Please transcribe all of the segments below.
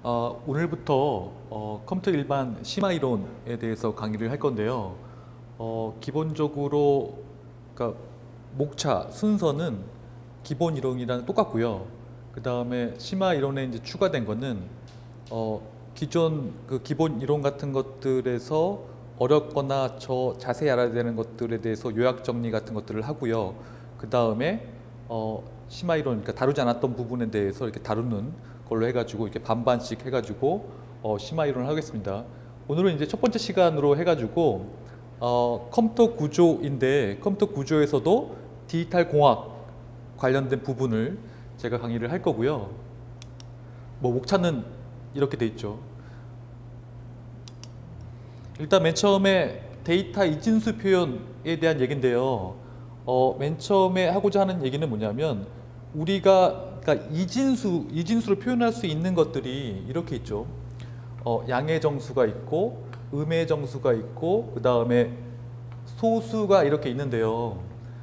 오늘부터 컴퓨터 일반 심화 이론에 대해서 강의를 할 건데요. 기본적으로 그러니까 목차 순서는 기본 이론이랑 똑같고요. 그 다음에 심화 이론에 이제 추가된 거는 기존 그 기본 이론 같은 것들에서 어렵거나 자세히 알아야 되는 것들에 대해서 요약 정리 같은 것들을 하고요. 그 다음에 심화 이론, 그러니까 다루지 않았던 부분에 대해서 이렇게 다루는 걸로 해가지고 이렇게 반반씩 해가지고 심화 이론을 하겠습니다. 오늘은 이제 첫 번째 시간으로 해가지고 컴퓨터 구조인데 컴퓨터 구조에서도 디지털 공학 관련된 부분을 제가 강의를 할 거고요. 뭐 목차는 이렇게 돼 있죠. 일단 맨 처음에 데이터 이진수 표현에 대한 얘기인데요. 맨 처음에 하고자 하는 얘기는 뭐냐면 그러니까 이진수를 표현할 수 있는 것들이 이렇게 있죠. 양의 정수가 있고 음의 정수가 있고 그 다음에 소수가 이렇게 있는데요.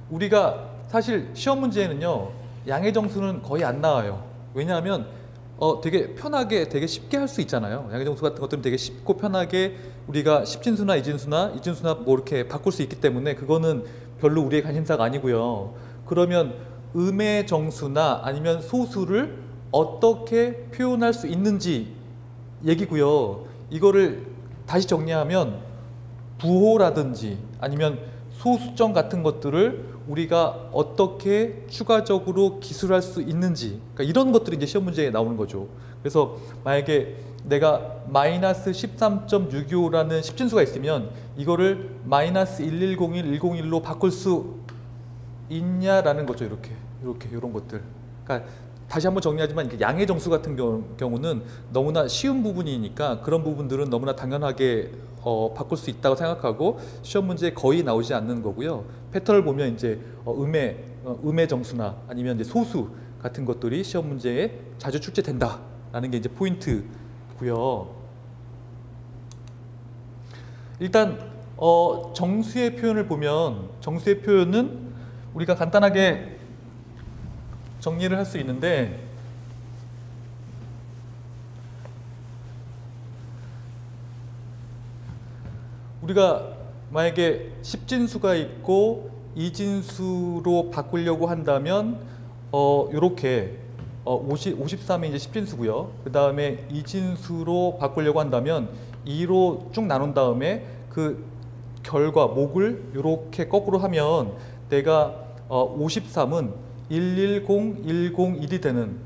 우리가 사실 시험 문제에는요 양의 정수는 거의 안 나와요. 왜냐하면 되게 편하게 되게 쉽게 할 수 있잖아요. 양의 정수 같은 것들은 되게 쉽고 편하게 우리가 십진수나 이진수나 뭐 이렇게 바꿀 수 있기 때문에 그거는 별로 우리의 관심사가 아니고요. 그러면 음의 정수나 아니면 소수를 어떻게 표현할 수 있는지 얘기고요. 이거를 다시 정리하면 부호라든지 아니면 소수점 같은 것들을 우리가 어떻게 추가적으로 기술할 수 있는지, 그러니까 이런 것들이 이제 시험 문제에 나오는 거죠. 그래서 만약에 내가 마이너스 13.625라는 십진수가 있으면 이거를 마이너스 1101, 101로 바꿀 수 있냐라는 거죠. 이렇게 이런 것들. 그러니까 다시 한번 정리하지만 양의 정수 같은 경우는 너무나 쉬운 부분이니까 그런 부분들은 너무나 당연하게 바꿀 수 있다고 생각하고 시험 문제에 거의 나오지 않는 거고요. 패턴을 보면 이제 음의 정수나 아니면 이제 소수 같은 것들이 시험 문제에 자주 출제된다라는 게 이제 포인트고요. 일단 정수의 표현을 보면 정수의 표현은 우리가 간단하게 정리를 할 수 있는데 우리가 만약에 십진수가 있고 이진수로 바꾸려고 한다면 요렇게 53이 이제 십진수고요. 그 다음에 이진수로 바꾸려고 한다면 2로 쭉 나눈 다음에 그 목을 요렇게 거꾸로 하면 내가 53은 110101이 되는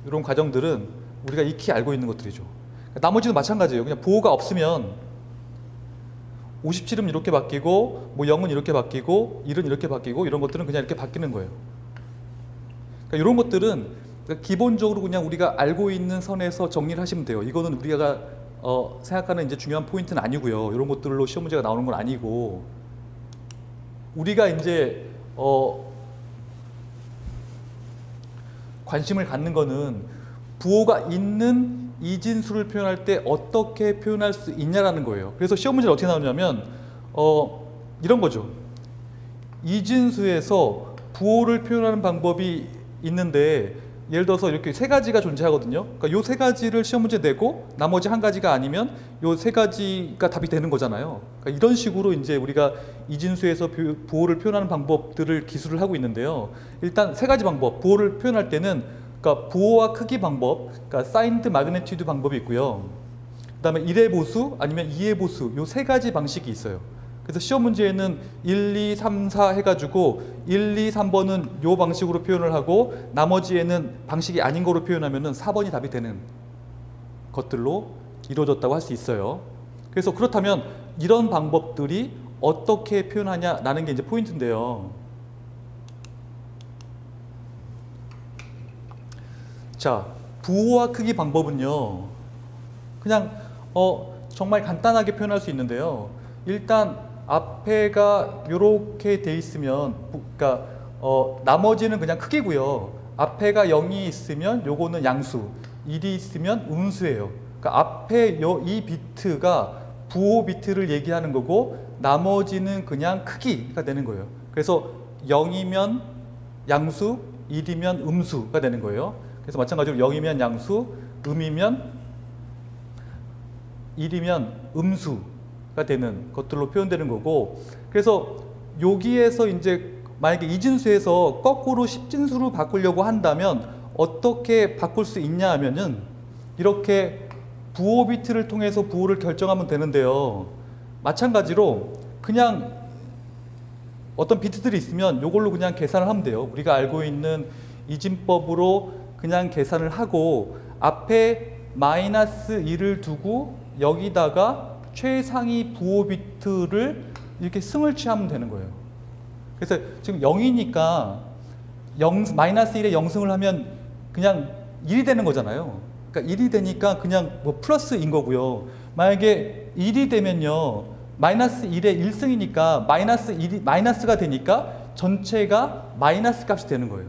이런 과정들은 우리가 익히 알고 있는 것들이죠. 나머지도 마찬가지예요. 그냥 부호가 없으면 57은 이렇게 바뀌고 뭐 0은 이렇게 바뀌고 1은 이렇게 바뀌고 이런 것들은 그냥 이렇게 바뀌는 거예요. 그러니까 이런 것들은 기본적으로 그냥 우리가 알고 있는 선에서 정리를 하시면 돼요. 이거는 우리가 생각하는 이제 중요한 포인트는 아니고요. 이런 것들로 시험 문제가 나오는 건 아니고 우리가 이제 관심을 갖는 거는 부호가 있는 이진수를 표현할 때 어떻게 표현할 수 있냐라는 거예요. 그래서 시험 문제를 어떻게 나오냐면 이런 거죠. 이진수에서 부호를 표현하는 방법이 있는데 예를 들어서 이렇게 세 가지가 존재하거든요. 그러니까 요 세 가지를 시험 문제 내고 나머지 한 가지가 아니면 요 세 가지가 답이 되는 거잖아요. 그러니까 이런 식으로 이제 우리가 이진수에서 부호를 표현하는 방법들을 기술을 하고 있는데요. 일단 세 가지 방법, 부호를 표현할 때는 그러니까 부호와 크기 방법, 그러니까 사인드 마그니튜드 방법이 있고요. 그다음에 1의 보수 아니면 2의 보수 요 세 가지 방식이 있어요. 그래서 시험 문제에는 1, 2, 3, 4 해가지고 1, 2, 3번은 요 방식으로 표현을 하고 나머지에는 방식이 아닌 거로 표현하면은 4번이 답이 되는 것들로 이루어졌다고 할 수 있어요. 그래서 그렇다면 이런 방법들이 어떻게 표현하냐라는 게 이제 포인트인데요. 자, 부호와 크기 방법은요. 그냥 정말 간단하게 표현할 수 있는데요. 일단 앞에가 이렇게 돼 있으면 그러니까 나머지는 그냥 크기고요. 앞에가 0이 있으면 요거는 양수, 1이 있으면 음수예요. 그러니까 앞에 이 비트가 부호 비트를 얘기하는 거고 나머지는 그냥 크기가 되는 거예요. 그래서 0이면 양수, 1이면 음수가 되는 거예요. 그래서 마찬가지로 0이면 양수, 음이면 1이면 음수가 되는 것들로 표현되는 거고, 그래서 여기에서 이제 만약에 이진수에서 거꾸로 십진수로 바꾸려고 한다면 어떻게 바꿀 수 있냐 하면은 이렇게 부호 비트를 통해서 부호를 결정하면 되는데요. 마찬가지로 그냥 어떤 비트들이 있으면 이걸로 그냥 계산을 하면 돼요. 우리가 알고 있는 이진법으로 그냥 계산을 하고 앞에 -1을 두고 여기다가 최상위 부호 비트를 이렇게 승을 취하면 되는 거예요. 그래서 지금 0이니까 -1에 0승을 하면 그냥 1이 되는 거잖아요. 그러니까 1이 되니까 그냥 뭐 플러스인 거고요. 만약에 1이 되면요, -1에 1승이니까 마이너스가 되니까 전체가 마이너스 값이 되는 거예요.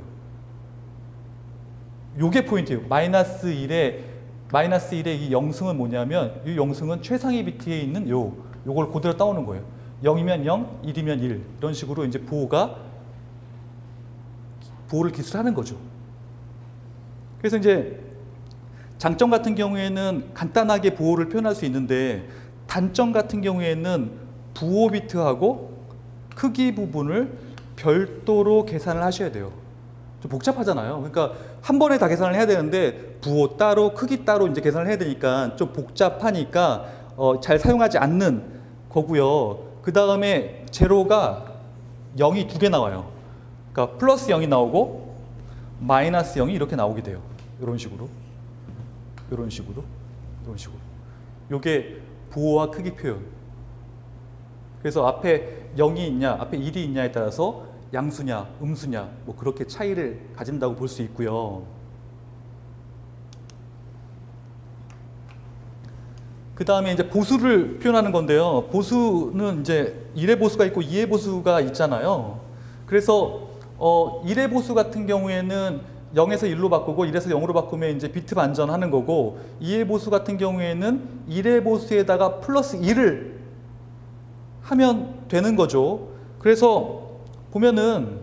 요게 포인트예요. -1에 이 0승은 뭐냐면, 이 0승은 최상위 비트에 있는 요걸 그대로 따오는 거예요. 0이면 0, 1이면 1. 이런 식으로 이제 부호를 기술하는 거죠. 그래서 이제 장점 같은 경우에는 간단하게 부호를 표현할 수 있는데, 단점 같은 경우에는 부호 비트하고 크기 부분을 별도로 계산을 하셔야 돼요. 좀 복잡하잖아요. 그러니까 한 번에 다 계산을 해야 되는데 부호 따로 크기 따로 이제 계산을 해야 되니까 좀 복잡하니까 잘 사용하지 않는 거고요. 그 다음에 제로가 0이 2개 나와요. 그러니까 플러스 0이 나오고 마이너스 0이 이렇게 나오게 돼요. 이런 식으로. 이런 식으로. 이런 식으로. 요게 부호와 크기 표현. 그래서 앞에 0이 있냐, 앞에 1이 있냐에 따라서 양수냐, 음수냐, 뭐 그렇게 차이를 가진다고 볼 수 있고요. 그 다음에 이제 보수를 표현하는 건데요. 보수는 이제 1의 보수가 있고 2의 보수가 있잖아요. 그래서 1의 보수 같은 경우에는 0에서 1로 바꾸고 1에서 0으로 바꾸면 이제 비트 반전하는 거고, 2의 보수 같은 경우에는 1의 보수에다가 플러스 1을 하면 되는 거죠. 그래서 보면은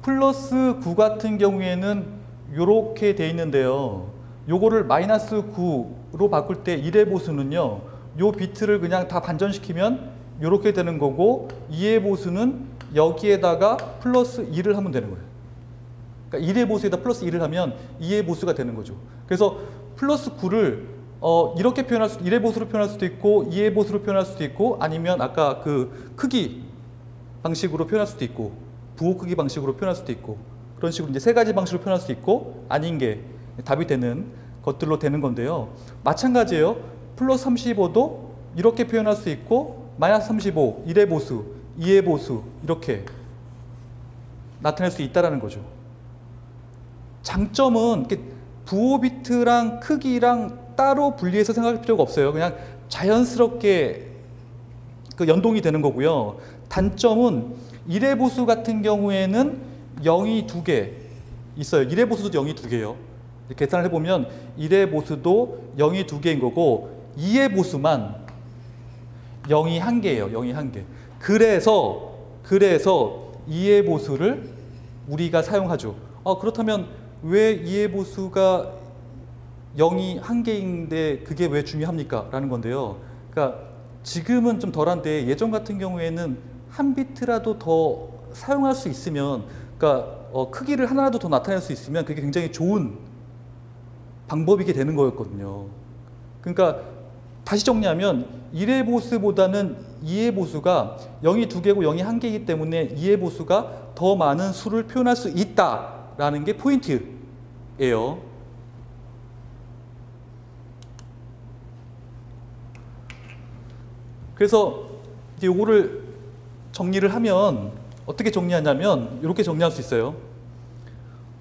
플러스 9 같은 경우에는 이렇게 돼 있는데요. 요거를 -9로 바꿀 때 1의 보수는요, 요 비트를 그냥 다 반전시키면 이렇게 되는 거고, 2의 보수는 여기에다가 플러스 2를 하면 되는 거예요. 그러니까 1의 보수에다 플러스 2를 하면 2의 보수가 되는 거죠. 그래서 플러스 9를 이렇게 표현할 수, 1의 보수로 표현할 수도 있고 2의 보수로 표현할 수도 있고, 아니면 아까 그 크기 방식으로 표현할 수도 있고, 부호 크기 방식으로 표현할 수도 있고, 그런 식으로 이제 세 가지 방식으로 표현할 수 있고, 아닌 게 답이 되는 것들로 되는 건데요. 마찬가지예요. 플러스 35도 이렇게 표현할 수 있고, 마이너스 35, 1의 보수, 2의 보수 이렇게 나타낼 수 있다는 거죠. 장점은 부호 비트랑 크기랑 따로 분리해서 생각할 필요가 없어요. 그냥 자연스럽게 그 연동이 되는 거고요. 단점은 1의 보수 같은 경우에는 0이 2개 있어요. 1의 보수도 0이 2개예요. 계산을 해보면 1의 보수도 0이 2개인 거고, 2의 보수만 0이 1개예요. 0이 1개. 그래서 2의 보수를 우리가 사용하죠. 그렇다면 왜 2의 보수가 0이 1개인데 그게 왜 중요합니까? 라는 건데요. 그러니까 지금은 좀 덜한데 예전 같은 경우에는 한 비트라도 더 사용할 수 있으면, 그러니까 크기를 하나라도 더 나타낼 수 있으면 그게 굉장히 좋은 방법이게 되는 거였거든요. 그러니까 다시 정리하면 1의 보수보다는 2의 보수가 0이 2개고 0이 1개이기 때문에 2의 보수가 더 많은 수를 표현할 수 있다라는 게 포인트예요. 그래서 이제 요거를 정리를 하면 어떻게 정리하냐면 이렇게 정리할 수 있어요.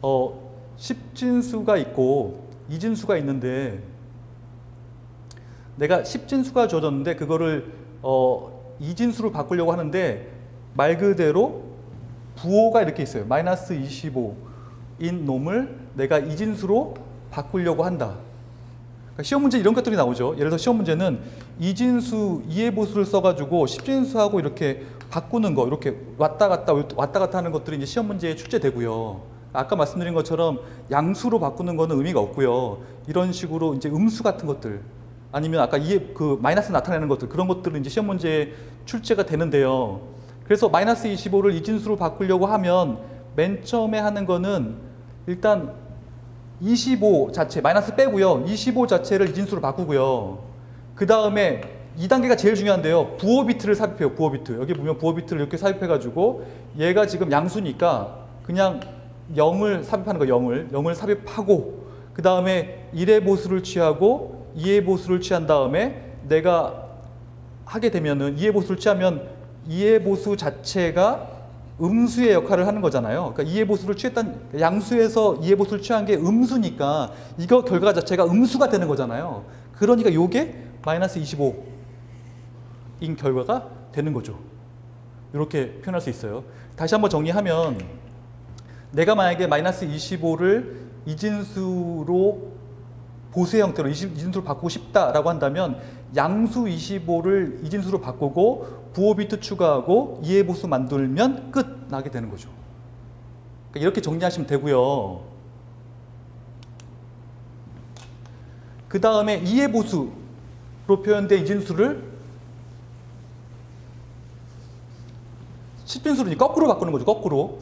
10진수가 있고 2진수가 있는데, 내가 10진수가 주어졌는데 그거를 2진수로 바꾸려고 하는데 말 그대로 부호가 이렇게 있어요. -25인 놈을 내가 2진수로 바꾸려고 한다. 그러니까 시험 문제 이런 것들이 나오죠. 예를 들어 시험 문제는 2진수 2의 보수를 써가지고 10진수하고 이렇게 바꾸는 거, 이렇게 왔다 갔다 하는 것들이 이제 시험 문제에 출제되고요. 아까 말씀드린 것처럼 양수로 바꾸는 거는 의미가 없고요. 이런 식으로 이제 음수 같은 것들 아니면 아까 그 마이너스 나타내는 것들 그런 것들은 이제 시험 문제에 출제가 되는데요. 그래서 마이너스 25를 이진수로 바꾸려고 하면 맨 처음에 하는 거는 일단 25 자체 마이너스 빼고요. 25 자체를 이진수로 바꾸고요. 그 다음에 2단계가 제일 중요한데요. 부호 비트를 삽입해요. 부호 비트. 여기 보면 부호 비트를 이렇게 삽입해가지고 얘가 지금 양수니까 그냥 0을 삽입하는 거예요. 0을 삽입하고 그 다음에 1의 보수를 취하고 2의 보수를 취한 다음에 내가 하게 되면은 2의 보수를 취하면 2의 보수 자체가 음수의 역할을 하는 거잖아요. 그러니까 2의 보수를 취했던 양수에서 2의 보수를 취한 게 음수니까 이거 결과 자체가 음수가 되는 거잖아요. 그러니까 요게 마이너스 25인 결과가 되는 거죠. 이렇게 표현할 수 있어요. 다시 한번 정리하면 내가 만약에 마이너스 25를 이진수로 보수의 형태로 이진수로 바꾸고 싶다라고 한다면 양수 25를 이진수로 바꾸고 부호 비트 추가하고 2의 보수 만들면 끝 나게 되는 거죠. 그러니까 이렇게 정리하시면 되고요. 그 다음에 2의 보수로 표현된 이진수를 10진수로 거꾸로 바꾸는 거죠. 거꾸로.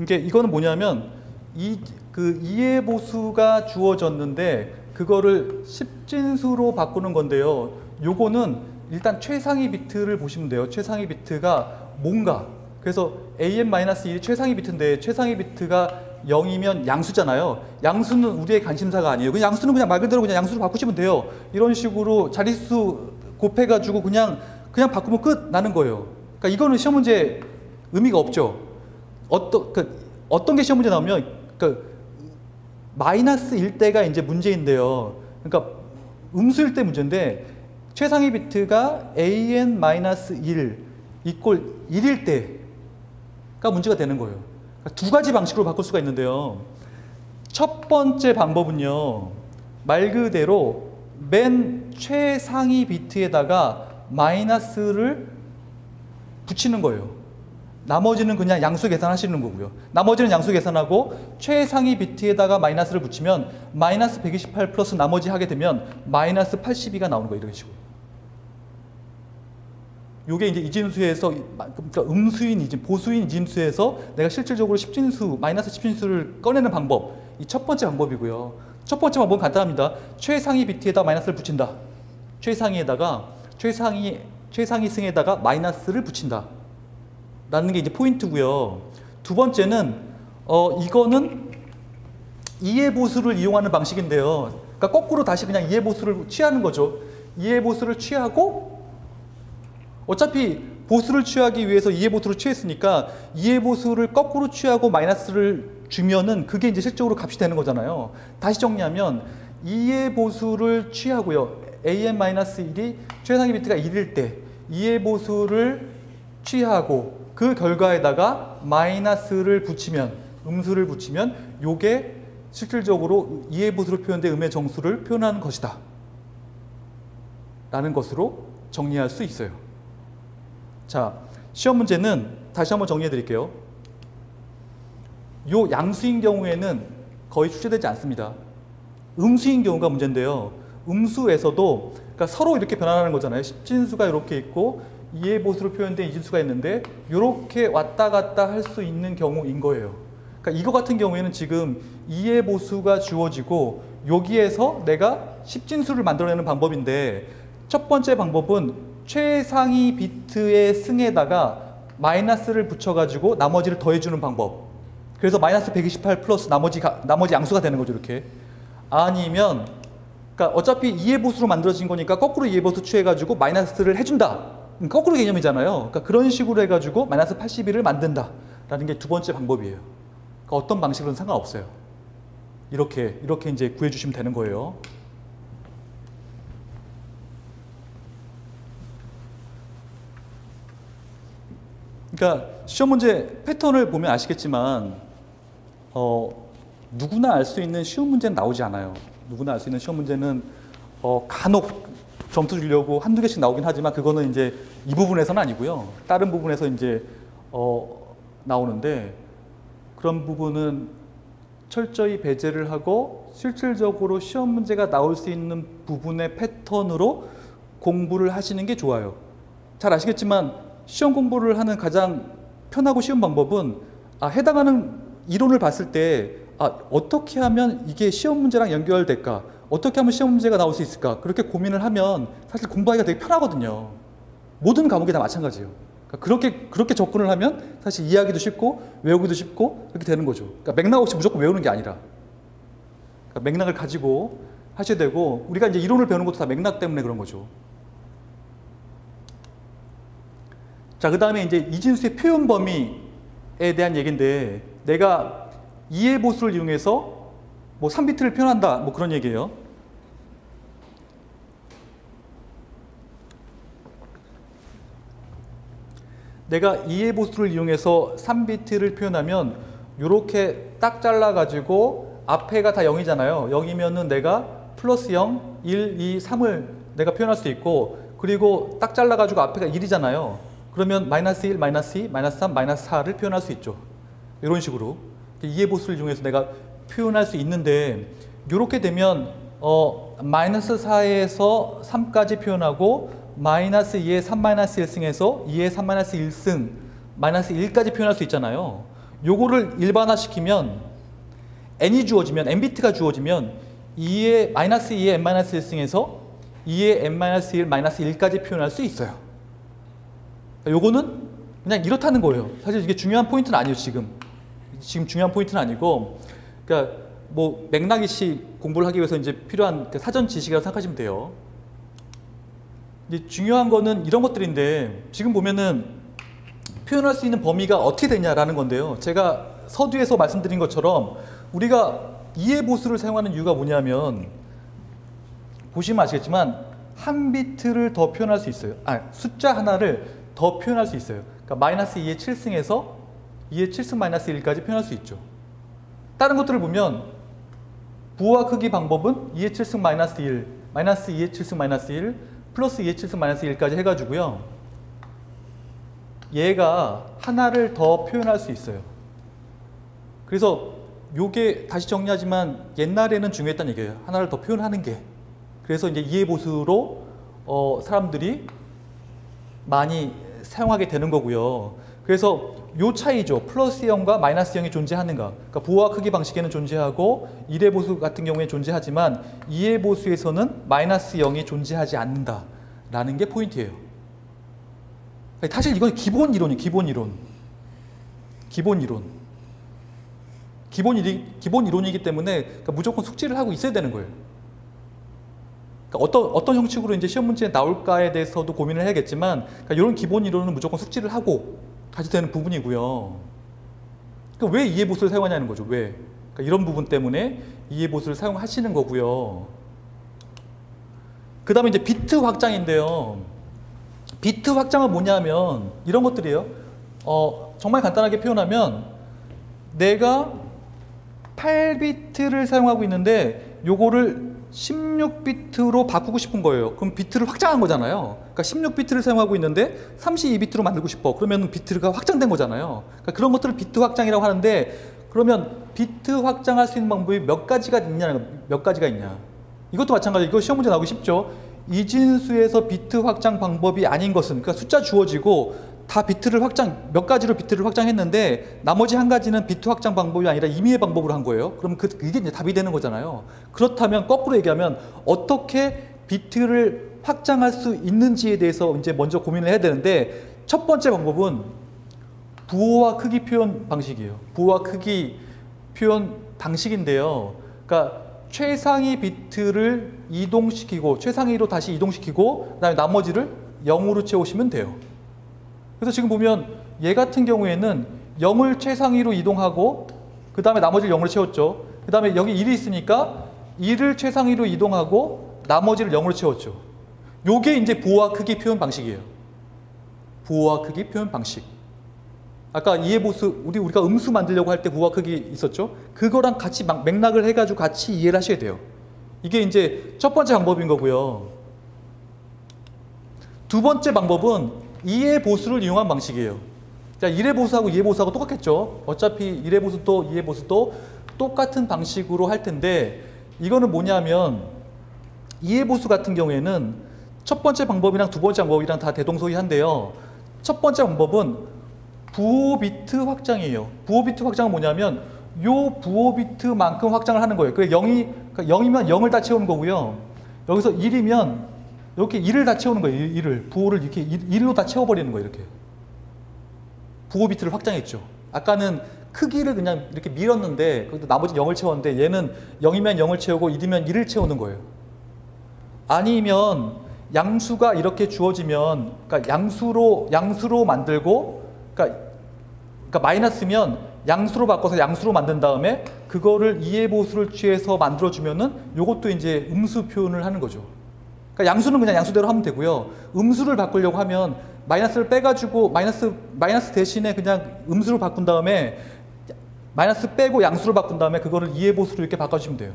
이거는 뭐냐면 2의 보수가 주어졌는데 그거를 10진수로 바꾸는 건데요. 요거는 일단 최상위 비트를 보시면 돼요. 최상위 비트가 뭔가. 그래서 AN-1이 최상위 비트인데 최상위 비트가 0이면 양수잖아요. 양수는 우리의 관심사가 아니에요. 그냥 양수는 그냥 말 그대로 그냥 양수로 바꾸시면 돼요. 이런 식으로 자릿수 곱해가지고 그냥 바꾸면 끝 나는 거예요. 그러니까 이거는 시험 문제 의미가 없죠. 어떤 게 시험 문제 나오면 마이너스 1대가 이제 문제인데요. 그러니까 음수일 때 문제인데 최상위 비트가 AN-1 이꼴 1일 때가 문제가 되는 거예요. 그러니까 두 가지 방식으로 바꿀 수가 있는데요. 첫 번째 방법은요. 말 그대로 맨 최상위 비트에다가 마이너스를 붙이는 거예요. 나머지는 그냥 양수 계산하시는 거고요. 나머지는 양수 계산하고 최상위 비트에다가 마이너스를 붙이면 마이너스 128 플러스 나머지 하게 되면 마이너스 82가 나오는 거예요. 이런 식으로. 요게 이제 이진수에서 그러니까 음수인 이진, 보수인 이진수에서 내가 실질적으로 10진수, 마이너스 10진수를 꺼내는 방법. 이 첫 번째 방법이고요. 첫 번째 방법은 간단합니다. 최상위 비트에다 마이너스를 붙인다. 최상위에다가 최상위 승에다가 마이너스를 붙인다. 라는 게 이제 포인트고요. 두 번째는 이거는 2의 보수를 이용하는 방식인데요. 그러니까 거꾸로 다시 그냥 2의 보수를 취하는 거죠. 2의 보수를 취하고 어차피 보수를 취하기 위해서 2의 보수를 취했으니까 2의 보수를 거꾸로 취하고 마이너스를 주면은 그게 이제 실적으로 값이 되는 거잖아요. 다시 정리하면 2의 보수를 취하고요. AN-1이 최상위 비트가 1일 때 2의 보수를 취하고 그 결과에다가 마이너스를 붙이면 음수를 붙이면 요게 실질적으로 2의 보수로 표현된 음의 정수를 표현하는 것이다 라는 것으로 정리할 수 있어요. 자, 시험 문제는 다시 한번 정리해 드릴게요. 요 양수인 경우에는 거의 출제되지 않습니다. 음수인 경우가 문제인데요. 음수에서도 그러니까 서로 이렇게 변환하는 거잖아요. 10진수가 이렇게 있고 2의 보수로 표현된 이진수가 있는데 이렇게 왔다 갔다 할 수 있는 경우인 거예요. 그러니까 이거 같은 경우에는 지금 2의 보수가 주어지고 여기에서 내가 10진수를 만들어내는 방법인데 첫 번째 방법은 최상위 비트의 승에다가 마이너스를 붙여가지고 나머지를 더해주는 방법. 그래서 마이너스 128 플러스 나머지 양수가 되는 거죠. 이렇게. 아니면 그러니까 어차피 2의 보수로 만들어진 거니까 거꾸로 2의 보수 취해가지고 마이너스를 해준다. 거꾸로 개념이잖아요. 그러니까 그런 식으로 해가지고 마이너스 82를 만든다 라는 게 두 번째 방법이에요. 그러니까 어떤 방식으로는 상관없어요. 이렇게 이제 구해주시면 되는 거예요. 그러니까 시험 문제 패턴을 보면 아시겠지만 누구나 알 수 있는 쉬운 문제는 나오지 않아요. 누구나 알 수 있는 시험 문제는 간혹 점수 주려고 한두 개씩 나오긴 하지만 그거는 이제 이 부분에서는 아니고요. 다른 부분에서 이제 나오는데 그런 부분은 철저히 배제를 하고 실질적으로 시험 문제가 나올 수 있는 부분의 패턴으로 공부를 하시는 게 좋아요. 잘 아시겠지만 시험 공부를 하는 가장 편하고 쉬운 방법은 해당하는 이론을 봤을 때 어떻게 하면 이게 시험 문제랑 연결될까? 어떻게 하면 시험 문제가 나올 수 있을까? 그렇게 고민을 하면 사실 공부하기가 되게 편하거든요. 모든 과목이 다 마찬가지예요. 그러니까 그렇게 접근을 하면 사실 이해하기도 쉽고 외우기도 쉽고 그렇게 되는 거죠. 그러니까 맥락 없이 무조건 외우는 게 아니라 그러니까 맥락을 가지고 하셔야 되고 우리가 이제 이론을 배우는 것도 다 맥락 때문에 그런 거죠. 자, 그 다음에 이제 이진수의 표현 범위에 대한 얘기인데 내가 이해 보수를 이용해서 뭐 3비트를 표현한다 뭐 그런 얘기예요. 내가 이해 보수를 이용해서 3비트를 표현하면 이렇게 딱 잘라 가지고 앞에가 다 0이잖아요. 0이면은 내가 플러스 0, 1, 2, 3을 내가 표현할 수 있고 그리고 딱 잘라 가지고 앞에가 1이잖아요. 그러면 마이너스 1, 마이너스 2, 마이너스 3, 마이너스 4를 표현할 수 있죠. 이런 식으로 이해 보수를 이용해서 내가 표현할 수 있는데 이렇게 되면 마이너스 4에서 3까지 표현하고 마이너스 2에 3 마이너스 1승에서 2에 3 마이너스 1승 마이너스 1까지 표현할 수 있잖아요. 요거를 일반화시키면 n이 주어지면 n비트가 주어지면 2에 마이너스 2에 n 마이너스 1승에서 2에 n 마이너스 1 마이너스 1까지 표현할 수 있어요. 요거는 그냥 이렇다는 거예요. 사실 이게 중요한 포인트는 아니에요. 지금 중요한 포인트는 아니고 그러니까 뭐 맥락이시 공부를 하기 위해서 이제 필요한 그 사전 지식이라고 생각하시면 돼요. 이제 중요한 거는 이런 것들인데 지금 보면은 표현할 수 있는 범위가 어떻게 되냐라는 건데요. 제가 서두에서 말씀드린 것처럼 우리가 이해 보수를 사용하는 이유가 뭐냐면 보시면 아시겠지만 한 비트를 더 표현할 수 있어요. 숫자 하나를 더 표현할 수 있어요. 그러니까 마이너스 2의 7승에서 2의 7승 마이너스 1까지 표현할 수 있죠. 다른 것들을 보면 부호와 크기 방법은 2의 7승 마이너스 1, 마이너스 2의 7승 마이너스 1, 플러스 2의 7승 마이너스 1까지 해가지고요. 얘가 하나를 더 표현할 수 있어요. 그래서 요게 다시 정리하지만 옛날에는 중요했다는 얘기예요. 하나를 더 표현하는 게. 그래서 이제 이해보수로 사람들이 많이 사용하게 되는 거고요. 그래서 요 차이죠. 플러스 0과 마이너스 0이 존재하는가. 그러니까 부호와 크기 방식에는 존재하고 1의 보수 같은 경우에 존재하지만 2의 보수에서는 마이너스 0이 존재하지 않는다라는 게 포인트예요. 사실 이건 기본 이론이에요. 기본 이론. 기본 이론. 기본 이론이기 때문에 그러니까 무조건 숙지를 하고 있어야 되는 거예요. 그러니까 어떤 형식으로 이제 시험 문제에 나올까에 대해서도 고민을 해야겠지만 그러니까 이런 기본 이론은 무조건 숙지를 하고 가지 되는 부분이고요. 그러니까 왜 이해보수를 사용하냐는 거죠. 왜? 그러니까 이런 부분 때문에 이해보수를 사용하시는 거고요. 그 다음에 이제 비트 확장인데요. 비트 확장은 뭐냐면 이런 것들이에요. 정말 간단하게 표현하면 내가 8비트를 사용하고 있는데 요거를 16비트로 바꾸고 싶은 거예요. 그럼 비트를 확장한 거잖아요. 그러니까 16비트를 사용하고 있는데 32비트로 만들고 싶어. 그러면 비트가 확장된 거잖아요. 그러니까 그런 것들을 비트 확장이라고 하는데 그러면 비트 확장할 수 있는 방법이 몇 가지가 있냐. 이것도 마찬가지예요. 이거 시험 문제 나오기 쉽죠. 이진수에서 비트 확장 방법이 아닌 것은 그러니까 숫자 주어지고 다 비트를 몇 가지로 비트를 확장했는데 나머지 한 가지는 비트 확장 방법이 아니라 임의의 방법으로 한 거예요. 그럼 그게 이제 답이 되는 거잖아요. 그렇다면 거꾸로 얘기하면 어떻게 비트를 확장할 수 있는지에 대해서 이제 먼저 고민을 해야 되는데 첫 번째 방법은 부호와 크기 표현 방식이에요. 부호와 크기 표현 방식인데요. 그러니까 최상위 비트를 이동시키고 최상위로 다시 이동시키고 그다음에 나머지를 0으로 채우시면 돼요. 그래서 지금 보면 얘 같은 경우에는 0을 최상위로 이동하고 그 다음에 나머지를 0으로 채웠죠. 그 다음에 여기 1이 있으니까 1을 최상위로 이동하고 나머지를 0으로 채웠죠. 요게 이제 부호와 크기 표현 방식이에요. 부호와 크기 표현 방식. 아까 이해보수 우리가 음수 만들려고 할 때 부호와 크기 있었죠. 그거랑 같이 맥락을 해가지고 같이 이해를 하셔야 돼요. 이게 이제 첫 번째 방법인 거고요. 두 번째 방법은 이해 보수를 이용한 방식이에요. 자, 1의 보수하고 2의 보수하고 똑같겠죠. 어차피 1의 보수도 2의 보수도 똑같은 방식으로 할 텐데 이거는 뭐냐면 이해보수 같은 경우에는 첫 번째 방법이랑 두 번째 방법이랑 다 대동소이한데요. 첫 번째 방법은 부호 비트 확장이에요. 부호 비트 확장은 뭐냐면 요 부호 비트만큼 확장을 하는 거예요. 그러니까 0이면 0을 다 채우는 거고요. 여기서 1이면 이렇게 1을 다 채우는 거예요. 1을. 부호를 이렇게 1로 다 채워버리는 거예요. 이렇게. 부호 비트를 확장했죠. 아까는 크기를 그냥 이렇게 밀었는데 나머지 0을 채웠는데 얘는 0이면 0을 채우고 1이면 1을 채우는 거예요. 아니면 양수가 이렇게 주어지면 그러니까 양수로 만들고 그러니까 마이너스면 양수로 바꿔서 양수로 만든 다음에 그거를 이해보수를 취해서 만들어주면은 요것도 이제 음수 표현을 하는 거죠. 그러니까 양수는 그냥 양수대로 하면 되고요. 음수를 바꾸려고 하면 마이너스를 빼가지고 마이너스 대신에 그냥 음수로 바꾼 다음에 마이너스 빼고 양수로 바꾼 다음에 그거를 이해보수로 이렇게 바꿔주시면 돼요.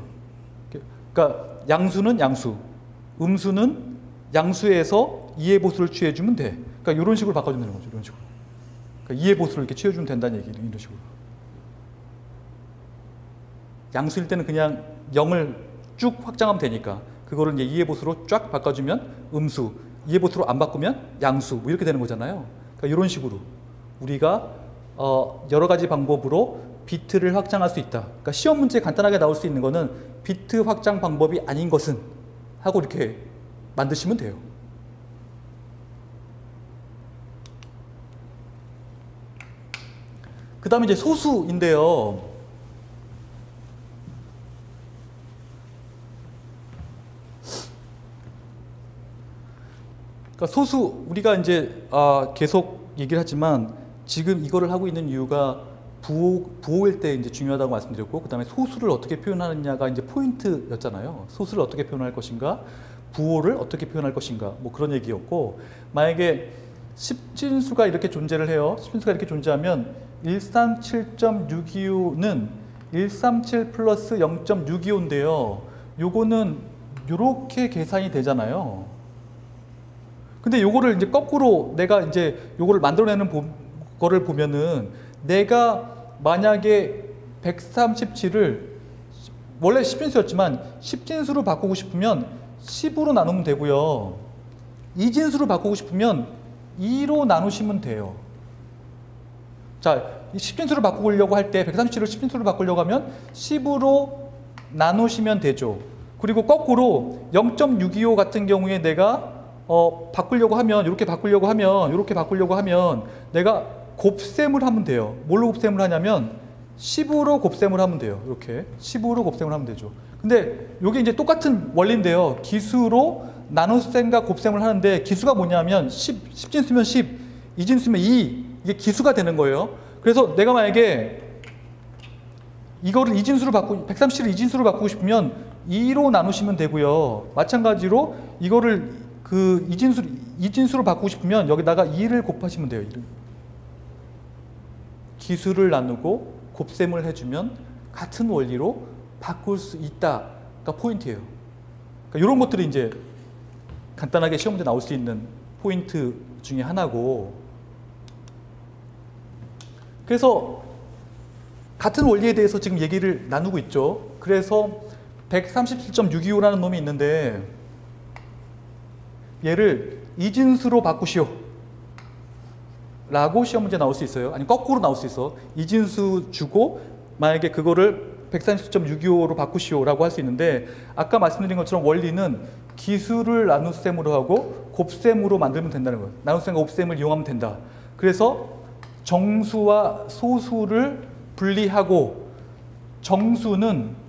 그러니까 양수는 양수, 음수는 양수에서 이해보수를 취해주면 돼. 그러니까 이런 식으로 바꿔주면 되는 거죠. 이런 식으로. 그러니까 이해보수를 이렇게 취해주면 된다는 얘기예요. 이런 식으로. 양수일 때는 그냥 0을 쭉 확장하면 되니까 그거를 이제 이해보수로 쫙 바꿔주면 음수, 이해보수로 안 바꾸면 양수 뭐 이렇게 되는 거잖아요. 그러니까 이런 식으로 우리가 여러 가지 방법으로 비트를 확장할 수 있다. 그러니까 시험 문제에 간단하게 나올 수 있는 거는 비트 확장 방법이 아닌 것은 하고 이렇게 만드시면 돼요. 그 다음에 이제 소수인데요. 그러니까 소수, 우리가 이제 계속 얘기를 하지만 지금 이거를 하고 있는 이유가 부호일 때 이제 중요하다고 말씀드렸고, 그 다음에 소수를 어떻게 표현하느냐가 이제 포인트였잖아요. 소수를 어떻게 표현할 것인가, 부호를 어떻게 표현할 것인가, 뭐 그런 얘기였고, 만약에 10진수가 이렇게 존재를 해요. 10진수가 이렇게 존재하면 137.625는 137 플러스 0.625인데요. 요거는 요렇게 계산이 되잖아요. 근데 요거를 이제 거꾸로 내가 이제 요거를 만들어내는 거를 보면은 내가 만약에 137을 원래 10진수였지만 10진수로 바꾸고 싶으면 10으로 나누면 되고요. 2진수로 바꾸고 싶으면 2로 나누시면 돼요. 자, 10진수로 바꾸려고 할 때 137을 10진수로 바꾸려고 하면 10으로 나누시면 되죠. 그리고 거꾸로 0.625 같은 경우에 내가 바꾸려고 하면 이렇게 바꾸려고 하면 내가 곱셈을 하면 돼요. 뭘로 곱셈을 하냐면 10으로 곱셈을 하면 돼요. 이렇게 10으로 곱셈을 하면 되죠. 근데 이게 이제 똑같은 원리인데요. 기수로 나눗셈과 곱셈을 하는데 기수가 뭐냐면 10진수면 10, 2진수면 2 이게 기수가 되는 거예요. 그래서 내가 만약에 이거를 137을 2진수로 바꾸고 싶으면 2로 나누시면 되고요. 마찬가지로 이거를 그 2진수로 바꾸고 싶으면 여기다가 2를 곱하시면 돼요. 2를. 기수를 나누고 곱셈을 해주면 같은 원리로 바꿀 수 있다가 포인트예요. 그러니까 이런 것들이 이제 간단하게 시험 문제 나올 수 있는 포인트 중에 하나고, 그래서 같은 원리에 대해서 지금 얘기를 나누고 있죠. 그래서 137.625라는 놈이 있는데 얘를 2진수로 바꾸시오 라고 시험 문제 나올 수 있어요. 아니 거꾸로 나올 수 있어. 2진수 주고 만약에 그거를 137.625로 바꾸시오 라고 할 수 있는데, 아까 말씀드린 것처럼 원리는 기수를 나눗셈으로 하고 곱셈으로 만들면 된다는 거예요. 나눗셈과 곱셈을 이용하면 된다. 그래서 정수와 소수를 분리하고 정수는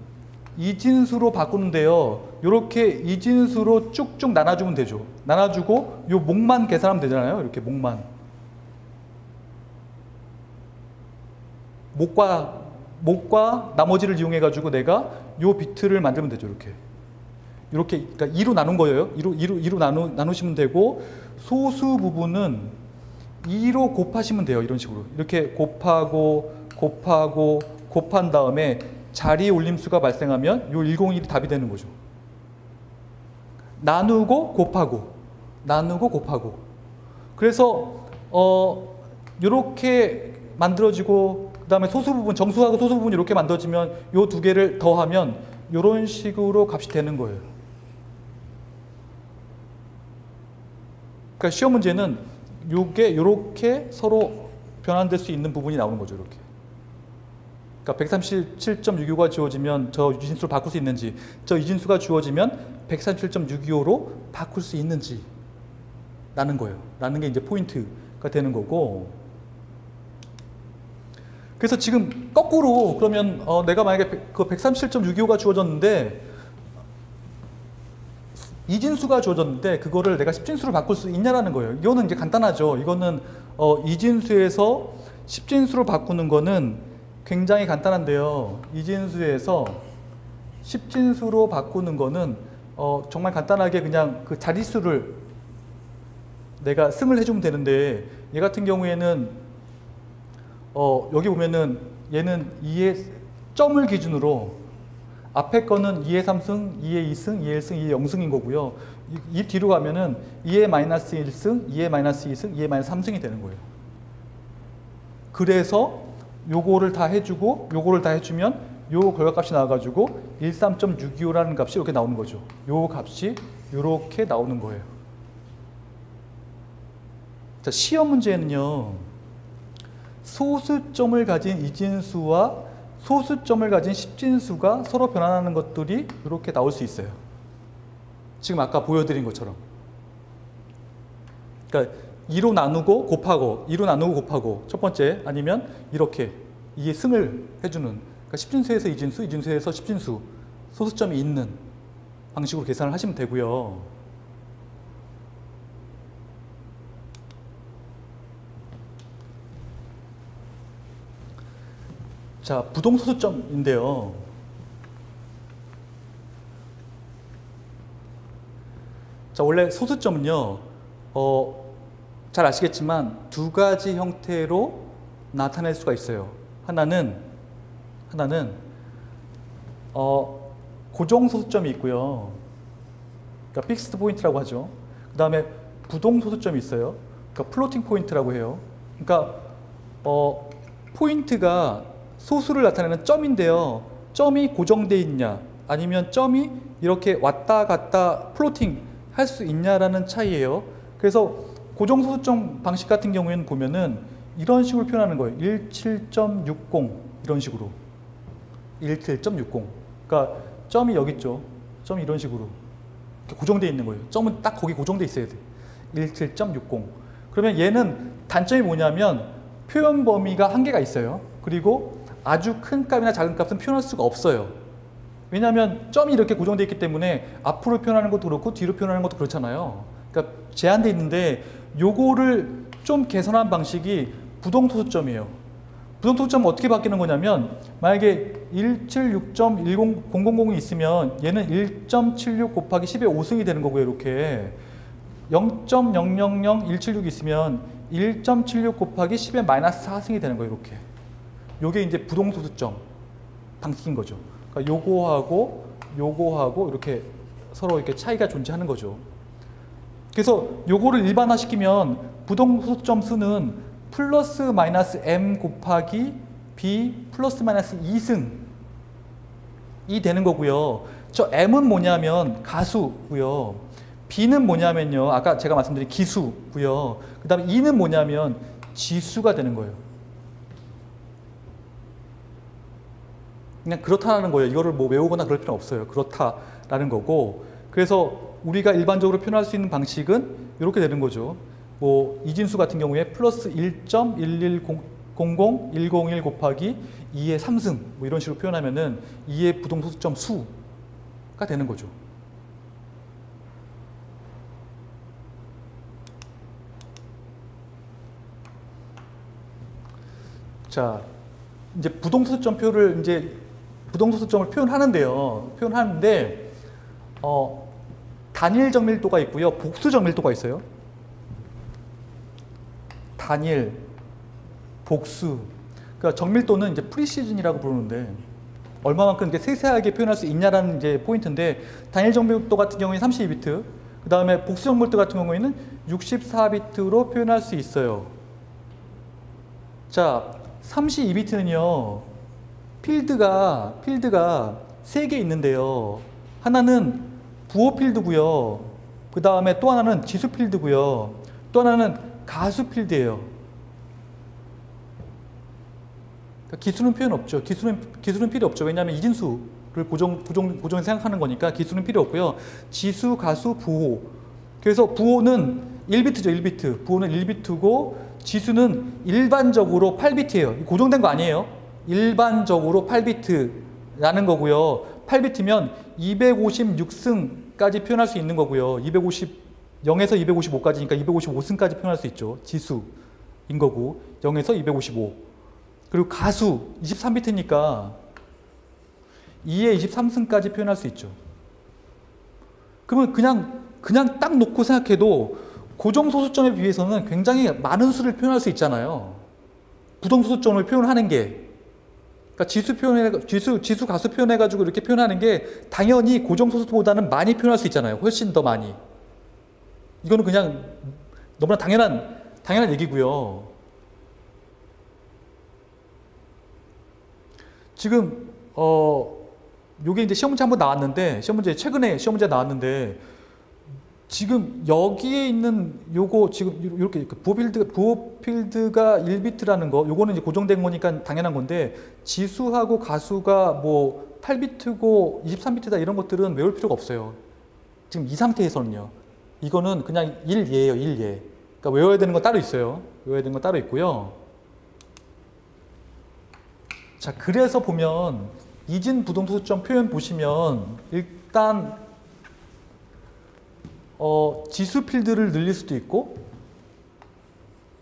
2진수로 바꾸는데요. 이렇게 2진수로 쭉쭉 나눠주면 되죠. 나눠주고 요 목만 계산하면 되잖아요. 이렇게 목만. 목과 나머지를 이용해 가지고 내가 요 비트를 만들면 되죠. 이렇게 그러니까 2로 나눈 거예요. 2로 나누시면 되고, 소수 부분은 2로 곱하시면 돼요. 이런 식으로 이렇게 곱한 다음에 자리 올림수가 발생하면 요 101이 답이 되는 거죠. 나누고 곱하고. 그래서 이렇게 만들어지고 그 다음에 소수 부분, 정수하고 소수 부분 이렇게 만들어지면 요 두 개를 더하면 이런 식으로 값이 되는 거예요. 그러니까 시험 문제는 요게 이렇게 서로 변환될 수 있는 부분이 나오는 거죠. 이렇게. 그러니까 137.625가 주어지면 저 이진수를 바꿀 수 있는지, 저 이진수가 주어지면 137.625로 바꿀 수 있는지 라는 거예요. 라는 게 이제 포인트가 되는 거고. 그래서 지금 거꾸로 그러면 내가 만약에 그 137.625가 주어졌는데 이진수가 주어졌는데 그거를 내가 10진수로 바꿀 수 있냐라는 거예요. 이거는 이제 간단하죠. 이거는 이진수에서 10진수로 바꾸는 거는 굉장히 간단한데요. 이진수에서 10진수로 바꾸는 거는 정말 간단하게 그냥 그 자릿수를 내가 승을 해주면 되는데, 얘 같은 경우에는 여기 보면은 얘는 2의 점을 기준으로 앞에 거는 2의 3승, 2의 2승, 2의 1승, 2의 0승인 거고요. 이 뒤로 가면은 2의 마이너스 1승, 2의 마이너스 2승, 2의 마이너스 3승이 되는 거예요. 그래서 요거를 다 해주고 요거를 다 해주면 요 결과값이 나와가지고 13.625라는 값이 이렇게 나오는 거죠. 요 값이 이렇게 나오는 거예요. 자, 시험 문제는요, 소수점을 가진 이진수와 소수점을 가진 10진수가 서로 변환하는 것들이 이렇게 나올 수 있어요. 지금 아까 보여드린 것처럼. 그러니까 2로 나누고 곱하고, 2로 나누고 곱하고, 첫 번째, 아니면 이렇게 이게 승을 해주는, 그러니까 10진수에서 이진수, 이진수에서 10진수, 소수점이 있는 방식으로 계산을 하시면 되고요. 자, 부동소수점인데요. 자, 원래 소수점은요, 잘 아시겠지만 두 가지 형태로 나타낼 수가 있어요. 하나는 고정소수점이 있고요. 그러니까 픽스드 포인트라고 하죠. 그 다음에 부동소수점이 있어요. 그러니까 플로팅 포인트라고 해요. 그러니까 포인트가 소수를 나타내는 점인데요. 점이 고정되어 있냐, 아니면 점이 이렇게 왔다 갔다 플로팅 할 수 있냐라는 차이예요. 그래서 고정소수점 방식 같은 경우에는 보면은 이런 식으로 표현하는 거예요. 17.60 이런 식으로. 17.60. 그러니까 점이 여기 있죠. 점이 이런 식으로 이렇게 고정되어 있는 거예요. 점은 딱 거기 고정되어 있어야 돼. 17.60. 그러면 얘는 단점이 뭐냐면 표현 범위가 한계가 있어요. 그리고 아주 큰 값이나 작은 값은 표현할 수가 없어요. 왜냐하면 점이 이렇게 고정되어 있기 때문에 앞으로 표현하는 것도 그렇고 뒤로 표현하는 것도 그렇잖아요. 그러니까 제한되어 있는데 요거를 좀 개선한 방식이 부동소수점이에요. 부동소수점은 어떻게 바뀌는 거냐면 만약에 176.10000이 있으면 얘는 1.76 곱하기 10의 5승이 되는 거고요. 이렇게 0.000176이 있으면 1.76 곱하기 10의 마이너스 4승이 되는 거예요. 이렇게. 요게 이제 부동소수점 방식인 거죠. 그러니까 요거하고 이렇게 서로 이렇게 차이가 존재하는 거죠. 그래서 요거를 일반화시키면 부동소수점 수는 플러스 마이너스 m 곱하기 b 플러스 마이너스 2승이 되는 거고요. 저 m은 뭐냐면 가수고요. b는 뭐냐면요, 아까 제가 말씀드린 기수고요. 그 다음에 2는 뭐냐면 지수가 되는 거예요. 그냥 그렇다는 거예요. 이거를 뭐 외우거나 그럴 필요는 없어요. 그렇다라는 거고. 그래서 우리가 일반적으로 표현할 수 있는 방식은 이렇게 되는 거죠. 뭐 이진수 같은 경우에 플러스 1.1100101 곱하기 2의 3승 뭐 이런 식으로 표현하면은 2의 부동소수점 수가 되는 거죠. 자, 이제 부동소수점표를 이제 부동소수점을 표현하는데 단일 정밀도가 있고요, 복수 정밀도가 있어요. 단일, 복수. 그러니까 정밀도는 이제 프리시즌이라고 부르는데 얼마만큼 이렇게 세세하게 표현할 수 있냐라는 이제 포인트인데, 단일 정밀도 같은 경우에는 32비트, 그 다음에 복수 정밀도 같은 경우에는 64비트로 표현할 수 있어요. 자, 32비트는요, 필드가 3개 있는데요. 하나는 부호 필드고요. 그 다음에 또 하나는 지수 필드고요. 또 하나는 가수 필드예요. 그러니까 기수는 표현 없죠. 기수는 필요 없죠. 왜냐하면 이진수를 고정해서 생각하는 거니까 기수는 필요 없고요. 지수, 가수, 부호. 그래서 부호는 1비트죠. 1비트. 부호는 1비트고 지수는 일반적으로 8비트예요. 고정된 거 아니에요. 일반적으로 8비트라는 거고요. 8비트면 256승까지 표현할 수 있는 거고요. 0에서 255까지니까 255승까지 표현할 수 있죠. 지수인 거고 0에서 255. 그리고 가수 23비트니까 2에 23승까지 표현할 수 있죠. 그러면 그냥 딱 놓고 생각해도 고정소수점에 비해서는 굉장히 많은 수를 표현할 수 있잖아요. 부정소수점을 표현하는 게. 그러니까 지수, 가수 표현해가지고 이렇게 표현하는 게 당연히 고정소수보다는 많이 표현할 수 있잖아요. 훨씬 더 많이. 이거는 그냥 너무나 당연한 얘기고요. 지금 요게 이제 시험 문제 한번 나왔는데 최근에 시험 문제 나왔는데 지금 여기에 있는 요거 지금 이렇게 부호 필드가 1비트라는 거 요거는 이제 고정된 거니까 당연한 건데 지수하고 가수가 뭐 8비트고 23비트다 이런 것들은 외울 필요가 없어요. 지금 이 상태에서는요. 이거는 그냥 1예예요. 1예. 그러니까 외워야 되는 건 따로 있어요. 외워야 되는 건 따로 있고요. 자, 그래서 보면 이진 부동소수점 표현 보시면 일단 지수 필드를 늘릴 수도 있고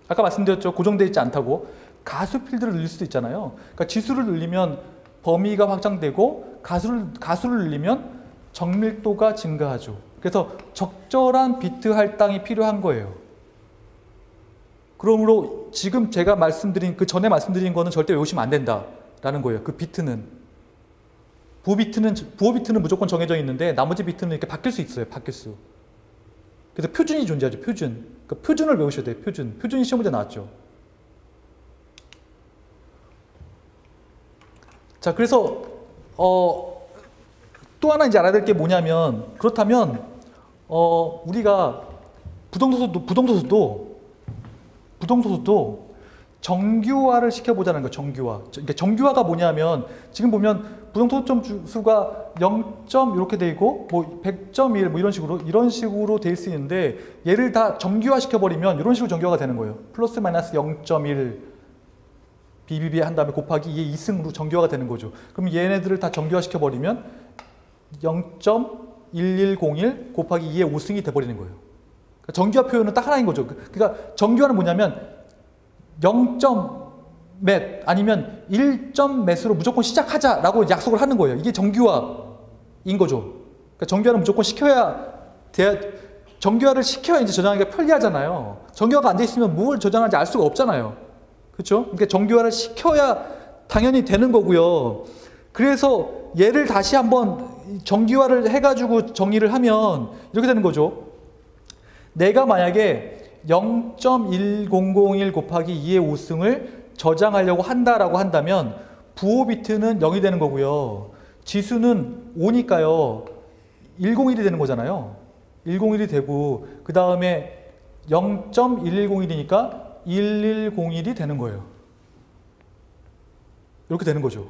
아까 말씀드렸죠. 고정되어 있지 않다고. 가수 필드를 늘릴 수도 있잖아요. 그러니까 지수를 늘리면 범위가 확장되고 가수를 늘리면 정밀도가 증가하죠. 그래서 적절한 비트 할당이 필요한 거예요. 그러므로 지금 제가 말씀드린 그 전에 말씀드린 거는 절대 외우시면 안 된다라는 거예요. 그 비트는 부호 비트는 무조건 정해져 있는데 나머지 비트는 이렇게 바뀔 수 있어요. 바뀔 수. 그래서 표준이 존재하죠. 표준. 그러니까 표준을 외우셔야 돼요. 표준이 시험 문제 나왔죠. 자, 그래서 또 하나 이제 알아야 될 게 뭐냐면 그렇다면 우리가 부동소수도 정규화를 시켜보자는 거예요. 정규화. 그러니까 정규화가 뭐냐면 지금 보면 부정소수점 수가 0점 이렇게 돼 있고 뭐 100.1 뭐 이런 식으로 돼 있을 수 있는데 얘를 다 정규화 시켜버리면 이런 식으로 정규화가 되는 거예요. 플러스 마이너스 0.1 BBB 한 다음에 곱하기 2의 2승으로 정규화가 되는 거죠. 그럼 얘네들을 다 정규화 시켜버리면 0.1101 곱하기 2의 5승이 돼버리는 거예요. 그러니까 정규화 표현은 딱 하나인 거죠. 그러니까 정규화는 뭐냐면 0몇 아니면 1점 몇으로 무조건 시작하자라고 약속을 하는 거예요. 이게 정규화인 거죠. 그러니까 정규화는 무조건 정규화를 시켜야 이제 저장하기가 편리하잖아요. 정규화가 안 돼 있으면 뭘 저장하는지 알 수가 없잖아요. 그렇죠? 그러니까 정규화를 시켜야 당연히 되는 거고요. 그래서 얘를 다시 한번 정규화를 해가지고 정의를 하면 이렇게 되는 거죠. 내가 만약에 0.1001 곱하기 2의 5승을 저장하려고 한다라고 한다면 부호 비트는 0이 되는 거고요. 지수는 5니까요. 101이 되는 거잖아요. 101이 되고 그 다음에 0.1101이니까 1101이 되는 거예요. 이렇게 되는 거죠.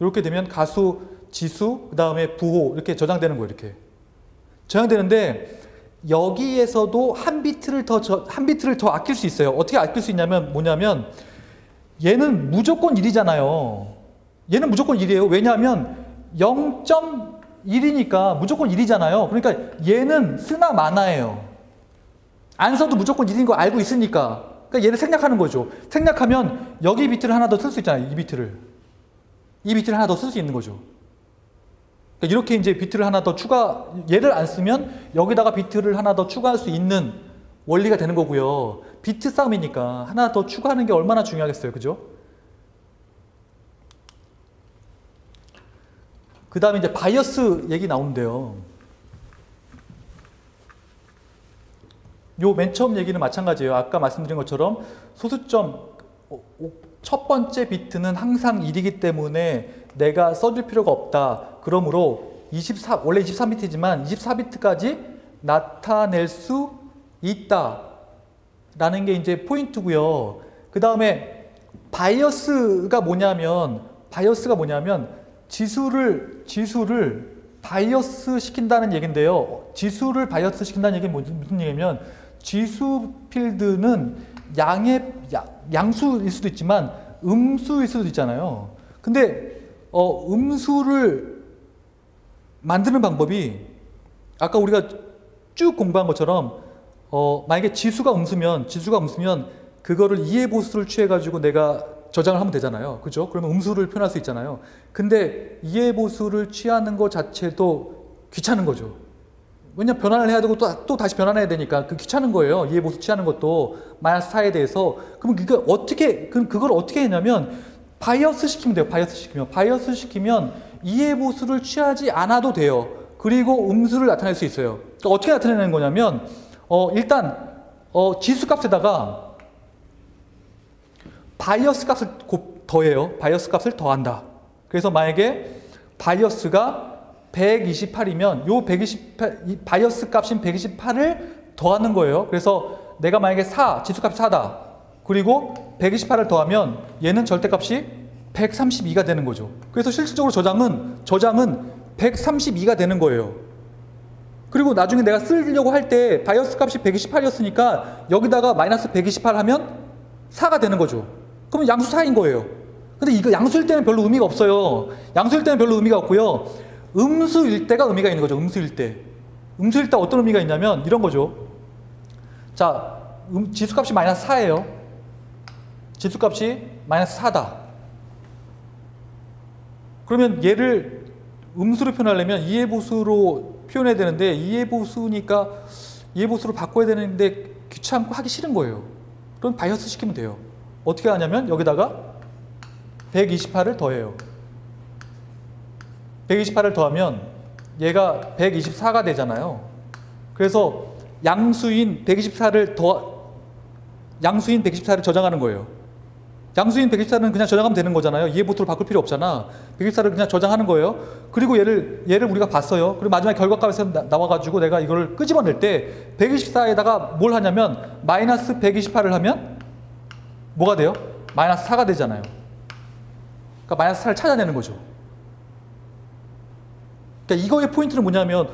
이렇게 되면 가수, 지수, 그 다음에 부호 이렇게 저장되는 거예요. 이렇게 저장되는데 여기에서도 한 비트를 더 아낄 수 있어요. 어떻게 아낄 수 있냐면 뭐냐면 얘는 무조건 1이잖아요. 얘는 무조건 1이에요. 왜냐하면 0.1이니까 무조건 1이잖아요. 그러니까 얘는 쓰나 마나예요. 안 써도 무조건 1인 거 알고 있으니까. 그러니까 얘를 생략하는 거죠. 생략하면 여기 비트를 하나 더 쓸 수 있잖아요. 이 비트를 하나 더 쓸 수 있는 거죠. 그러니까 이렇게 이제 비트를 하나 더 얘를 안 쓰면 여기다가 비트를 하나 더 추가할 수 있는 원리가 되는 거고요. 비트 싸움이니까 하나 더 추가하는 게 얼마나 중요하겠어요. 그죠? 그 다음에 이제 바이어스 얘기 나오는데요. 요 맨 처음 얘기는 마찬가지예요. 아까 말씀드린 것처럼 소수점 첫 번째 비트는 항상 1이기 때문에 내가 써줄 필요가 없다. 그러므로 원래 23비트지만 24비트까지 나타낼 수 있다. 라는 게 이제 포인트고요. 그 다음에 바이어스가 뭐냐면 지수를 바이어스 시킨다는 얘기인데요. 지수를 바이어스 시킨다는 얘기는 무슨 얘기냐면 지수 필드는 양수일 수도 있지만 음수일 수도 있잖아요. 근데 음수를 만드는 방법이 아까 우리가 쭉 공부한 것처럼 만약에 지수가 음수면 그거를 이해보수를 취해가지고 내가 저장을 하면 되잖아요. 그죠? 그러면 음수를 표현할 수 있잖아요. 근데 이해보수를 취하는 것 자체도 귀찮은 거죠. 왜냐면 변환을 해야 되고 또 다시 변환해야 되니까 그 귀찮은 거예요. 이해보수 취하는 것도 마이너스 4에 대해서. 그럼 그걸 어떻게 했냐면 바이어스 시키면 돼요. 바이어스 시키면 이해보수를 취하지 않아도 돼요. 그리고 음수를 나타낼 수 있어요. 그러니까 어떻게 나타내는 거냐면 일단 지수값에다가 바이어스 값을 더해요. 바이어스 값을 더한다. 그래서 만약에 바이어스가 128이면 바이어스 값인 128을 더하는 거예요. 그래서 내가 만약에 지수값이 4다. 그리고 128을 더하면 얘는 절대값이 132가 되는 거죠. 그래서 실질적으로 저장은 132가 되는 거예요. 그리고 나중에 내가 쓰려고 할 때 바이어스 값이 128이었으니까 여기다가 마이너스 128 하면 4가 되는 거죠. 그러면 양수 4인 거예요. 근데 이거 양수일 때는 별로 의미가 없어요. 양수일 때는 별로 의미가 없고요. 음수일 때가 의미가 있는 거죠. 음수일 때 어떤 의미가 있냐면 이런 거죠. 자, 지수값이 마이너스 4예요. 지수값이 마이너스 4다. 그러면 얘를 음수로 표현하려면 이해보수로 표현해야 되는데 이해보수니까 이해보수로 바꿔야 되는데 귀찮고 하기 싫은 거예요. 그럼 바이어스 시키면 돼요. 어떻게 하냐면 여기다가 128을 더해요. 128을 더하면 얘가 124가 되잖아요. 그래서 양수인 124를 저장하는 거예요. 양수인 124는 그냥 저장하면 되는 거잖아요. 이해보수로 바꿀 필요 없잖아. 124를 그냥 저장하는 거예요. 그리고 얘를 우리가 봤어요. 그리고 마지막에 결과값에서 나와가지고 내가 이걸 끄집어낼 때 124에다가 뭘 하냐면 마이너스 128을 하면 뭐가 돼요? 마이너스 4가 되잖아요. 그러니까 마이너스 4를 찾아내는 거죠. 그러니까 이거의 포인트는 뭐냐면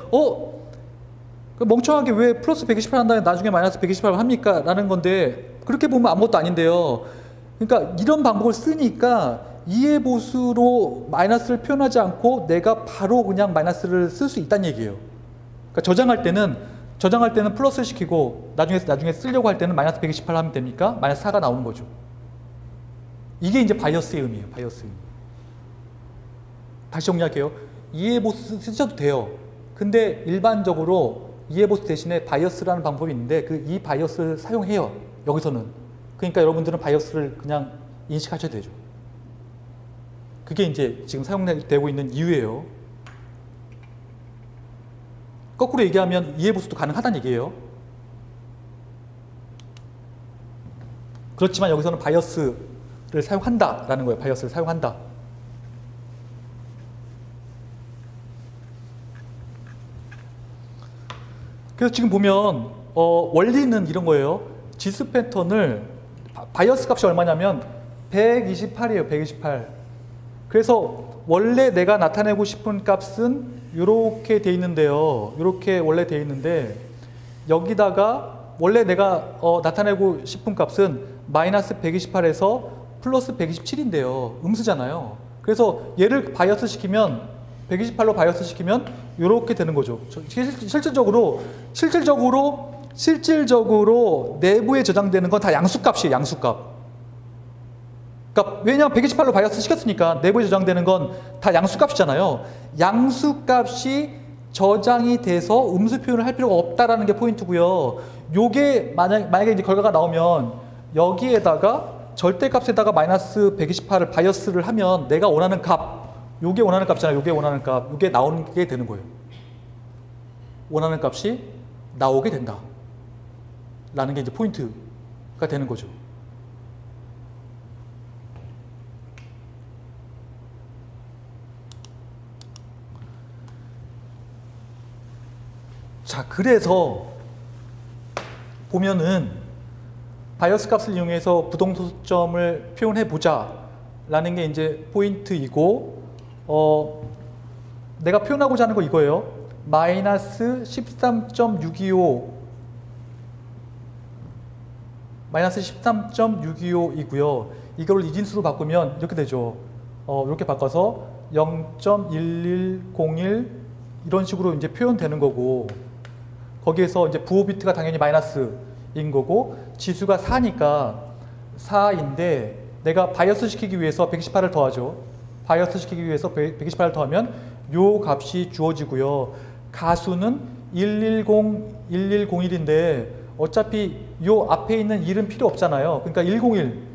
멍청하게 왜 플러스 128 한 다음에 나중에 마이너스 128을 합니까? 라는 건데 그렇게 보면 아무것도 아닌데요. 그러니까 이런 방법을 쓰니까 이해보수로 마이너스를 표현하지 않고 내가 바로 그냥 마이너스를 쓸 수 있다는 얘기예요. 그러니까 저장할 때는 플러스 시키고 나중에 쓰려고 할 때는 마이너스 128 하면 됩니까? 마이너스 4가 나오는 거죠. 이게 이제 바이어스의 의미예요. 바이어스 의미. 다시 정리할게요. 이해보수 쓰셔도 돼요. 근데 일반적으로 이해보수 대신에 바이어스라는 방법이 있는데 이 바이어스를 사용해요. 여기서는. 그러니까 여러분들은 바이어스를 그냥 인식하셔야 되죠. 그게 이제 지금 사용되고 있는 이유예요. 거꾸로 얘기하면 이해보수도 가능하다는 얘기예요. 그렇지만 여기서는 바이어스를 사용한다라는 거예요. 바이어스를 사용한다. 그래서 지금 보면 원리는 이런 거예요. 지수 패턴을 바이어스 값이 얼마냐면 128이에요. 128. 그래서 원래 내가 나타내고 싶은 값은 이렇게 돼 있는데요. 이렇게 원래 돼 있는데 여기다가 원래 내가 나타내고 싶은 값은 마이너스 128에서 플러스 127인데요. 음수잖아요. 그래서 얘를 바이어스 시키면 128로 바이어스 시키면 이렇게 되는 거죠. 실질적으로 내부에 저장되는 건 다 양수값이에요. 양수값. 그러니까 왜냐하면 128로 바이어스 시켰으니까 내부에 저장되는 건 다 양수값이잖아요. 양수값이 저장이 돼서 음수 표현을 할 필요가 없다라는 게 포인트고요. 요게 만약에 이제 결과가 나오면 여기에다가 절대값에다가 마이너스 128을 바이어스를 하면 내가 원하는 값, 요게 원하는 값이잖아요. 요게 원하는 값, 요게 나오게 되는 거예요. 원하는 값이 나오게 된다. 라는 게 이제 포인트가 되는 거죠. 자, 그래서 보면은 바이어스 값을 이용해서 부동소점을 표현해 보자 라는 게 이제 포인트이고, 내가 표현하고자 하는 거 이거예요. 마이너스 13.625 마이너스 13.625이고요. 이걸 이진수로 바꾸면 이렇게 되죠. 이렇게 바꿔서 0.1101 이런 식으로 이제 표현되는 거고, 거기에서 이제 부호 비트가 당연히 마이너스인 거고, 지수가 4니까 4인데 내가 바이어스 시키기 위해서 128을 더하죠. 바이어스 시키기 위해서 128을 더하면 요 값이 주어지고요. 가수는 110, 1101인데 어차피 요 앞에 있는 1은 필요 없잖아요. 그러니까 101.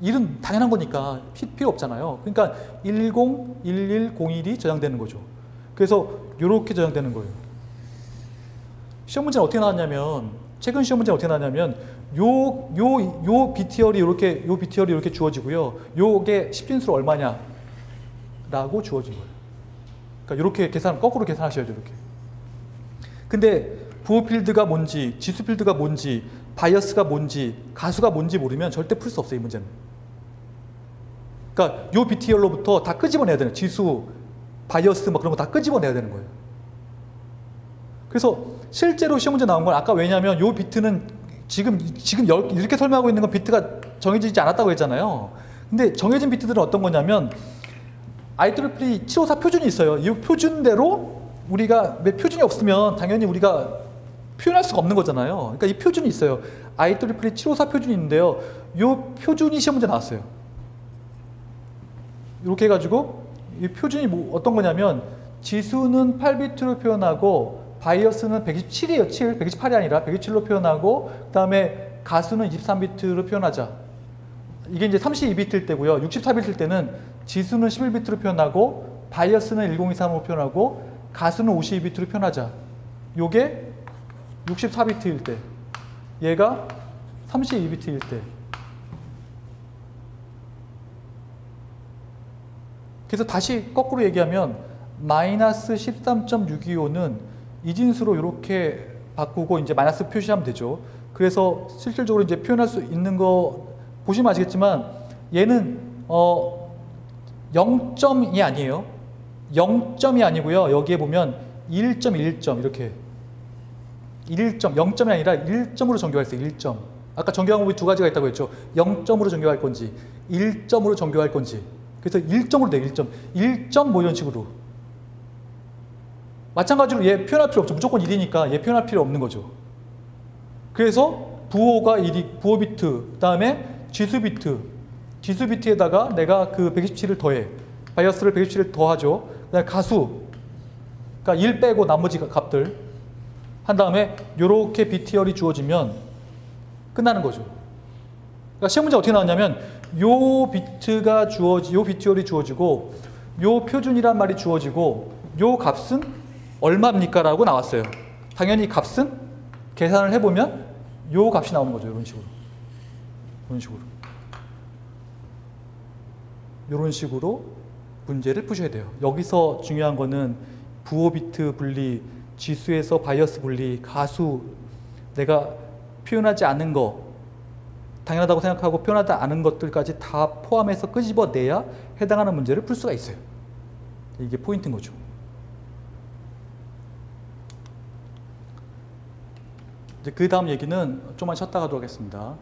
1은 당연한 거니까 필요 없잖아요. 그러니까 10, 11, 01이 저장되는 거죠. 그래서 이렇게 저장되는 거예요. 시험 문제는 어떻게 나왔냐면, 최근 시험 문제는 어떻게 나왔냐면, 요 BTL이 이렇게 주어지고요. 요게 10진수로 얼마냐? 라고 주어진 거예요. 그러니까 이렇게 거꾸로 계산하셔야죠, 이렇게. 근데 부호 필드가 뭔지, 지수 필드가 뭔지, 바이어스가 뭔지, 가수가 뭔지 모르면 절대 풀 수 없어요, 이 문제는. 그러니까 요 BTL로부터 다 끄집어내야 되는, 지수, 바이어스 뭐 그런 거 다 끄집어내야 되는 거예요. 그래서 실제로 시험 문제 나온 건 아까, 왜냐하면 요 비트는 지금 이렇게 설명하고 있는 건 비트가 정해지지 않았다고 했잖아요. 근데 정해진 비트들은 어떤 거냐면 IEEE 754 표준이 있어요. 이 표준대로 우리가 표준이 없으면 당연히 우리가 표현할 수가 없는 거잖아요. 그러니까 이 표준이 있어요. IEEE 754 표준이 있는데요. 이 표준이 시험 문제 나왔어요. 이렇게 해가지고 이 표준이 어떤 거냐면, 지수는 8비트로 표현하고 바이어스는 127이에요. 128이 아니라 127로 표현하고, 그 다음에 가수는 23비트로 표현하자. 이게 이제 32비트일 때고요. 64비트일 때는 지수는 11비트로 표현하고 바이어스는 1023으로 표현하고 가수는 52비트로 표현하자. 요게 64비트일 때, 얘가 32비트일 때. 그래서 다시 거꾸로 얘기하면 마이너스 13.625는 이진수로 이렇게 바꾸고 이제 마이너스 표시하면 되죠. 그래서 실질적으로 이제 표현할 수 있는 거 보시면 아시겠지만, 얘는 0점이 아니에요. 0점이 아니고요. 여기에 보면 1.1점 이렇게 1점, 0점이 아니라 1점으로 정교화했어요. 1점. 아까 정교화 방법이 두 가지가 있다고 했죠. 0점으로 정교화할 건지 1점으로 정교화할 건지. 그래서 1점으로 돼. 1점. 1점 뭐 이런 식으로. 마찬가지로 얘 표현할 필요 없죠. 무조건 1이니까 얘 표현할 필요 없는 거죠. 그래서 부호가 1이, 부호 비트, 그 다음에 지수 비트. 지수 비트에다가 내가 그 127을 더해. 바이어스를 127을 더하죠. 그 다음에 가수. 그러니까 1 빼고 나머지 값들. 한 다음에 요렇게 BTL이 주어지면 끝나는 거죠. 그러니까 시험 문제 어떻게 나왔냐면, 요 BTL이 주어지고, 요 표준이란 말이 주어지고, 요 값은 얼마입니까? 라고 나왔어요. 당연히 값은 계산을 해보면 요 값이 나오는 거죠. 이런 식으로. 이런 식으로. 이런 식으로 문제를 푸셔야 돼요. 여기서 중요한 거는 부호 비트 분리, 지수에서 바이어스 분리, 가수, 내가 표현하지 않은 거, 당연하다고 생각하고 표현하지 않은 것들까지 다 포함해서 끄집어내야 해당하는 문제를 풀 수가 있어요. 이게 포인트인 거죠. 이제 그 다음 얘기는 좀만 쉬었다 가도록 하겠습니다.